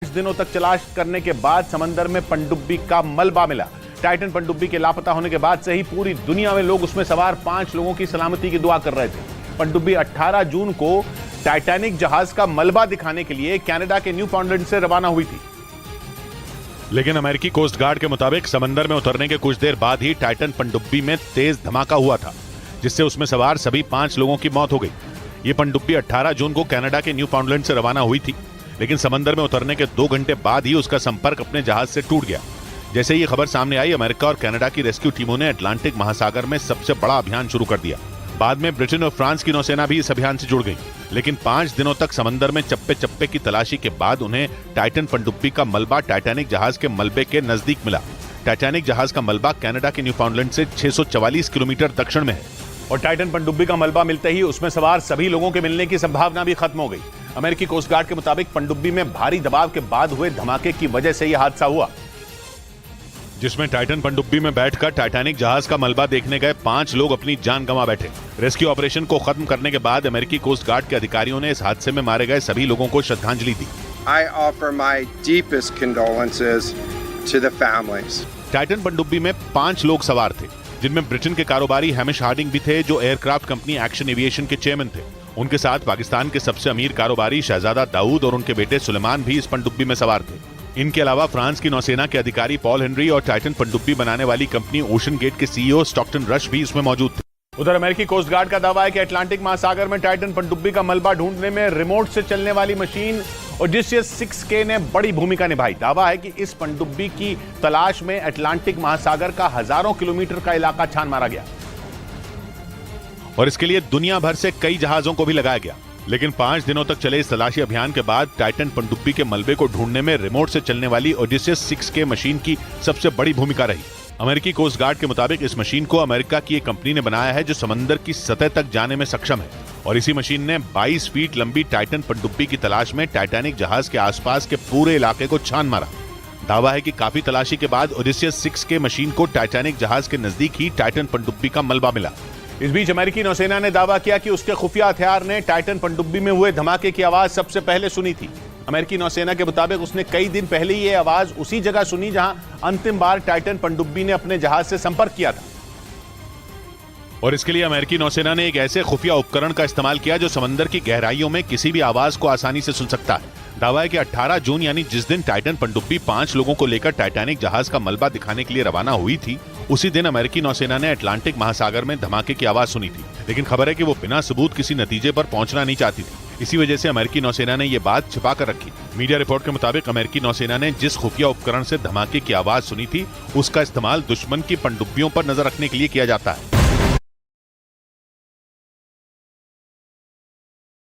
दिनों तक तलाश करने के बाद समंदर में पनडुब्बी का मलबा मिला। टाइटन पनडुब्बी के लापता होने के बाद से ही पूरी दुनिया में लोग उसमें सवार 5 लोगों की सलामती की दुआ कर रहे थे। पनडुब्बी 18 जून को टाइटैनिक जहाज का मलबा दिखाने के लिए कनाडा के न्यू फाउंडलैंड से रवाना हुई थी। लेकिन अमेरिकी कोस्ट गार्ड के मुताबिक समंदर में उतरने के कुछ देर बाद ही टाइटन पनडुब्बी में तेज धमाका हुआ था, जिससे उसमें सवार सभी 5 लोगों की मौत हो गई। ये पनडुब्बी 18 जून को कनाडा के न्यू फाउंडलैंड से रवाना हुई थी, लेकिन समंदर में उतरने के 2 घंटे बाद ही उसका संपर्क अपने जहाज से टूट गया। जैसे ये खबर सामने आई, अमेरिका और कनाडा की रेस्क्यू टीमों ने अटलांटिक महासागर में सबसे बड़ा अभियान शुरू कर दिया। बाद में ब्रिटेन और फ्रांस की नौसेना भी इस अभियान से जुड़ गई, लेकिन 5 दिनों तक समंदर में चप्पे चप्पे की तलाशी के बाद उन्हें टाइटन पनडुब्बी का मलबा टाइटैनिक जहाज के मलबे के नजदीक मिला। टाइटैनिक जहाज का मलबा कनाडा के न्यू फाउंडलैंड से 644 किलोमीटर दक्षिण में है और टाइटन पनडुब्बी का मलबा मिलते ही उसमें सवार सभी लोगों के मिलने की संभावना भी खत्म हो गई। अमेरिकी कोस्ट गार्ड के मुताबिक पनडुब्बी में भारी दबाव के बाद हुए धमाके की वजह से यह हादसा हुआ, जिसमें टाइटन पनडुब्बी में बैठकर टाइटैनिक जहाज का मलबा देखने गए 5 लोग अपनी जान गंवा बैठे। रेस्क्यू ऑपरेशन को खत्म करने के बाद अमेरिकी कोस्ट गार्ड के अधिकारियों ने इस हादसे में मारे गए सभी लोगों को श्रद्धांजलि दी। I offer my deepest condolences to the families. Titan पनडुब्बी में 5 लोग सवार थे, जिनमें ब्रिटेन के कारोबारी हैमिश हार्डिंग भी थे, जो एयरक्राफ्ट कंपनी एक्शन एविएशन के चेयरमैन थे। उनके साथ पाकिस्तान के सबसे अमीर कारोबारी शहजादा दाऊद और उनके बेटे सुलेमान भी इस पनडुब्बी में सवार थे। इनके अलावा फ्रांस की नौसेना के अधिकारी पॉल हेनरी और टाइटन पनडुब्बी बनाने वाली कंपनी ओशन गेट के सीईओ स्टॉकटन रश भी इसमें मौजूद थे। उधर अमेरिकी कोस्ट गार्ड का दावा है कि अटलांटिक महासागर में टाइटन पनडुब्बी का मलबा ढूंढने में रिमोट से चलने वाली मशीन ओडिसियस 6K ने बड़ी भूमिका निभाई। दावा है कि इस पनडुब्बी की तलाश में अटलांटिक महासागर का हजारों किलोमीटर का इलाका छान मारा गया और इसके लिए दुनिया भर से कई जहाजों को भी लगाया गया। लेकिन 5 दिनों तक चले इस तलाशी अभियान के बाद टाइटन पनडुब्बी के मलबे को ढूंढने में रिमोट से चलने वाली ओडिसियस 6K मशीन की सबसे बड़ी भूमिका रही। अमेरिकी कोस्ट गार्ड के मुताबिक इस मशीन को अमेरिका की एक कंपनी ने बनाया है, जो समंदर की सतह तक जाने में सक्षम है, और इसी मशीन ने 22 फीट लंबी टाइटन पनडुब्बी की तलाश में टाइटैनिक जहाज के आसपास के पूरे इलाके को छान मारा। दावा है कि काफी तलाशी के बाद ओडिसियस 6K मशीन को टाइटैनिक जहाज के नजदीक ही टाइटन पनडुब्बी का मलबा मिला। इस बीच अमेरिकी नौसेना ने दावा किया कि उसके खुफिया हथियार ने टाइटन पनडुब्बी में हुए धमाके की आवाज सबसे पहले सुनी थी। अमेरिकी नौसेना के मुताबिक उसने कई दिन पहले ये आवाज उसी जगह सुनी जहां अंतिम बार टाइटन पनडुब्बी ने अपने जहाज से संपर्क किया था। और इसके लिए अमेरिकी नौसेना ने एक ऐसे खुफिया उपकरण का इस्तेमाल किया जो समंदर की गहराइयों में किसी भी आवाज को आसानी से सुन सकता है। दावा है कि 18 जून यानी जिस दिन टाइटन पनडुब्बी 5 लोगों को लेकर टाइटैनिक जहाज का मलबा दिखाने के लिए रवाना हुई थी, उसी दिन अमेरिकी नौसेना ने अटलांटिक महासागर में धमाके की आवाज सुनी थी। लेकिन खबर है कि वो बिना सबूत किसी नतीजे पर पहुंचना नहीं चाहती थी। इसी वजह से अमेरिकी नौसेना ने ये बात छिपा कर रखी। मीडिया रिपोर्ट के मुताबिक अमेरिकी नौसेना ने जिस खुफिया उपकरण से धमाके की आवाज सुनी थी, उसका इस्तेमाल दुश्मन की पनडुब्बियों पर नजर रखने के लिए किया जाता है।